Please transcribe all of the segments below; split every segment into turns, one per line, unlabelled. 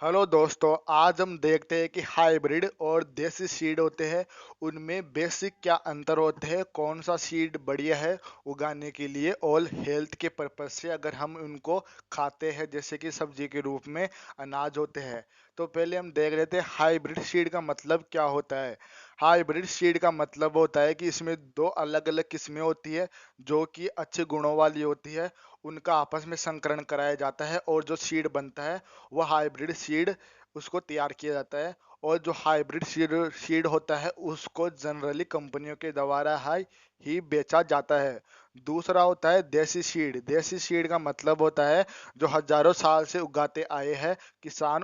Hello दोस्तों, आज हम देखते हैं कि हाइब्रिड और देसी सीड होते हैं। उनमें बेसिक क्या अंतर होते हैं, कौन सा सीड बढ़िया है उगाने के लिए और हेल्थ के पर्पज से अगर हम उनको खाते हैं जैसे कि सब्जी के रूप में अनाज होते हैं। तो पहले हम देख लेते हैं हाइब्रिड सीड का मतलब क्या होता है। हाइब्रिड सीड का मतलब होता है कि इसमें दो अलग अलग किस्में होती है जो कि अच्छे गुणों वाली होती है। उनका आपस में संकरण कराया जाता है और जो सीड बनता है वो हाइब्रिड सीड उसको तैयार किया जाता है। और जो हाइब्रिड सीड होता है उसको जनरली कंपनियों के द्वारा ही बेचा जाता है। दूसरा होता है देसी सीड। देसी सीड का मतलब होता है जो हजारों साल से उगाते आए हैं। किसान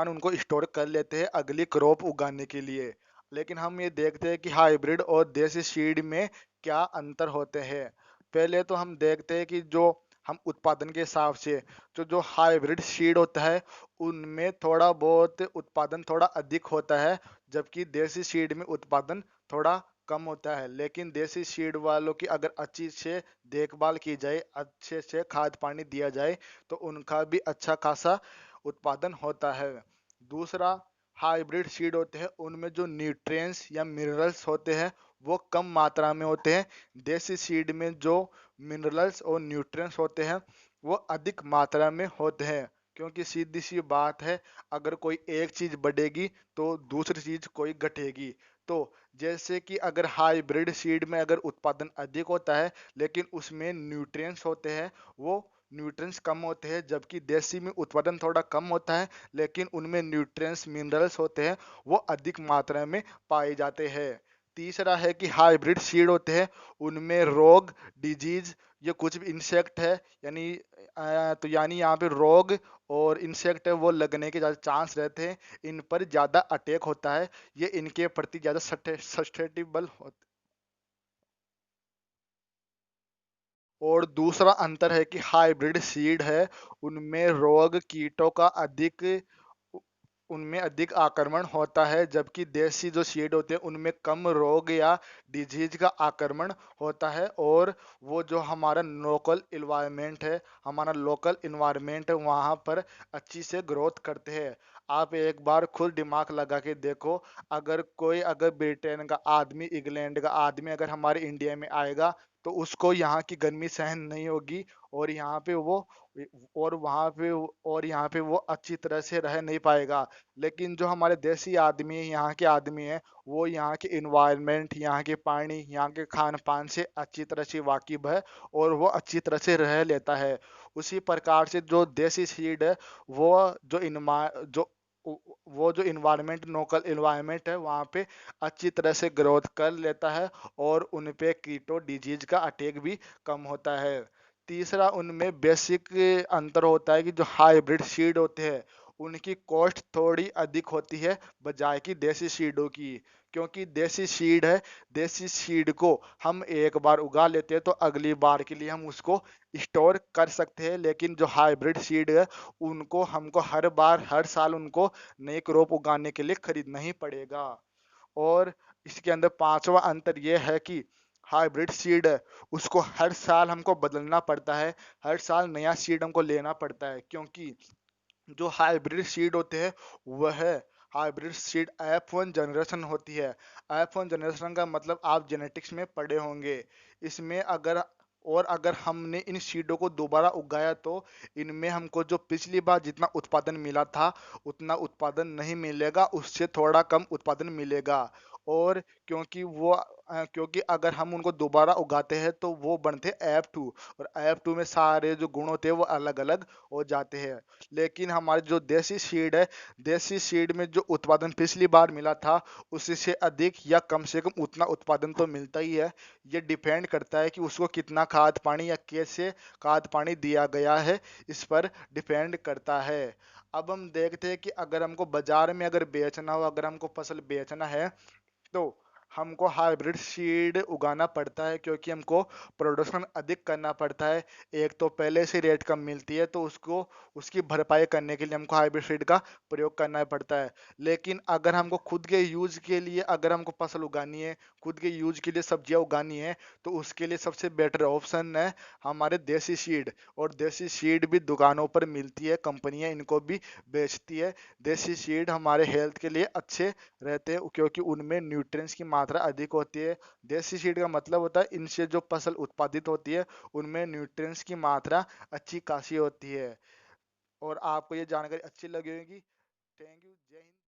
उनको स्टोर कर लेते हैं अगली क्रॉप उगाने के लिए। लेकिन हम ये देखते हैं कि हाइब्रिड और देसी सीड में क्या अंतर होते हैं। पहले तो हम देखते हैं कि जो हम उत्पादन के हिसाब से जो हाइब्रिड सीड होता है उनमें थोड़ा बहुत उत्पादन थोड़ा अधिक होता है, जबकि देसी सीड में उत्पादन थोड़ा कम होता है। लेकिन देसी सीड वालों की अगर अच्छी से देखभाल की जाए, अच्छे से खाद पानी दिया जाए, तो उनका भी अच्छा खासा उत्पादन होता है। दूसरा, हाइब्रिड सीड होते हैं उनमें जो न्यूट्रिएंट्स या मिनरल्स होते हैं वो कम मात्रा में होते हैं। देसी सीड में जो मिनरल्स और न्यूट्रिएंट्स होते हैं वो अधिक मात्रा में होते हैं। क्योंकि सीधी सी बात है, अगर कोई एक चीज बढ़ेगी तो दूसरी चीज कोई घटेगी। तो जैसे कि अगर हाइब्रिड सीड में अगर उत्पादन अधिक होता है लेकिन उसमें न्यूट्रिएंट्स होते हैं, वो न्यूट्रिएंट्स कम होते हैं, जबकि देसी में उत्पादन थोड़ा कम होता है लेकिन उनमें न्यूट्रिएंट्स मिनरल्स होते हैं वो अधिक मात्रा में पाए जाते हैं। तीसरा है कि हाइब्रिड सीड होते हैं उनमें रोग, डिजीज, ये कुछ भी इंसेक्ट है, यानी तो यानी यहाँ पे रोग और इंसेक्ट है वो लगने के ज़्यादा चांस रहते हैं। इन पर ज़्यादा अटैक होता है, ये इनके प्रति ज़्यादा सस्टेनेबल होते। और दूसरा अंतर है कि हाइब्रिड सीड है उनमें रोग कीटों का अधिक उनमें अधिक आक्रमण होता है, जबकि देसी जो सीड होते हैं उनमें कम रोग या डिजीज का आक्रमण होता है। और वो जो हमारा लोकल इन्वायरमेंट है, हमारा लोकल इन्वायरमेंट है, वहाँ पर अच्छी से ग्रोथ करते हैं। आप एक बार खुद दिमाग लगा के देखो, अगर ब्रिटेन का आदमी, इंग्लैंड का आदमी अगर हमारे इंडिया में आएगा तो उसको यहाँ की गर्मी सहन नहीं होगी। और यहाँ पे वो और वहाँ पे और यहाँ पे वो अच्छी तरह से रह नहीं पाएगा। लेकिन जो हमारे देसी आदमी है, यहाँ के आदमी है, वो यहाँ के इन्वायरमेंट, यहाँ के पानी, यहाँ के खान पान से अच्छी तरह से वाकिफ है और वो अच्छी तरह से रह लेता है। उसी प्रकार से जो देसी सीड है वो जो इन्वा जो वो जो इन्वायरमेंट, लोकल इन्वायरमेंट है, वहाँ पे अच्छी तरह से ग्रोथ कर लेता है और उन पे कीटो डिजीज का अटैक भी कम होता है। तीसरा, उनमें बेसिक अंतर होता है कि जो हाइब्रिड सीड होते हैं उनकी कॉस्ट थोड़ी अधिक होती है बजाय की देसी सीडों की। क्योंकि देसी सीड है, देसी सीड को हम एक बार उगा लेते हैं तो अगली बार के लिए हम उसको स्टोर कर सकते हैं। लेकिन जो हाइब्रिड सीड है उनको हमको हर बार हर साल उनको नई क्रॉप उगाने के लिए खरीदना ही पड़ेगा। और इसके अंदर पांचवा अंतर यह है कि हाइब्रिड सीड है उसको हर साल हमको बदलना पड़ता है, हर साल नया सीड हमको लेना पड़ता है। क्योंकि जो हाइब्रिड सीड होते हैं वह हाइब्रिड सीड F1 जनरेशन होती है। F1 जनरेशन का मतलब आप जेनेटिक्स में पढ़े होंगे। इसमें अगर हमने इन सीडों को दोबारा उगाया तो इनमें हमको जो पिछली बार जितना उत्पादन मिला था उतना उत्पादन नहीं मिलेगा, उससे थोड़ा कम उत्पादन मिलेगा। और क्योंकि अगर हम उनको दोबारा उगाते हैं तो वो बनते F2, और F2 में सारे जो गुण होते हैं वो अलग अलग हो जाते हैं। लेकिन हमारे जो देसी सीड है, देसी सीड में जो उत्पादन पिछली बार मिला था उसी से अधिक या कम से कम उतना उत्पादन तो मिलता ही है। ये डिपेंड करता है कि उसको कितना खाद पानी या कैसे खाद पानी दिया गया है, इस पर डिपेंड करता है। अब हम देखते हैं कि अगर हमको बाजार में अगर बेचना हो, अगर हमको फसल बेचना है तो हमको हाइब्रिड सीड उगाना पड़ता है क्योंकि हमको प्रोडक्शन अधिक करना पड़ता है। एक तो पहले से रेट कम मिलती है, तो उसको उसकी भरपाई करने के लिए हमको हाइब्रिड सीड का प्रयोग करना पड़ता है। लेकिन अगर हमको खुद के यूज के लिए, अगर हमको फसल उगानी है, खुद के यूज के लिए सब्जियां उगानी है, तो उसके लिए सबसे बेटर ऑप्शन है हमारे देसी सीड। और देसी सीड भी दुकानों पर मिलती है, कंपनियां इनको भी बेचती है। देसी सीड हमारे हेल्थ के लिए अच्छे रहते हैं क्योंकि उनमें न्यूट्रिएंट्स की मात्रा अधिक होती है। देसी सीड का मतलब होता है इनसे जो फसल उत्पादित होती है उनमें न्यूट्रिएंट्स की मात्रा अच्छी खासी होती है। और आपको ये जानकारी अच्छी लगी होगी। Thank you. जय हिंद।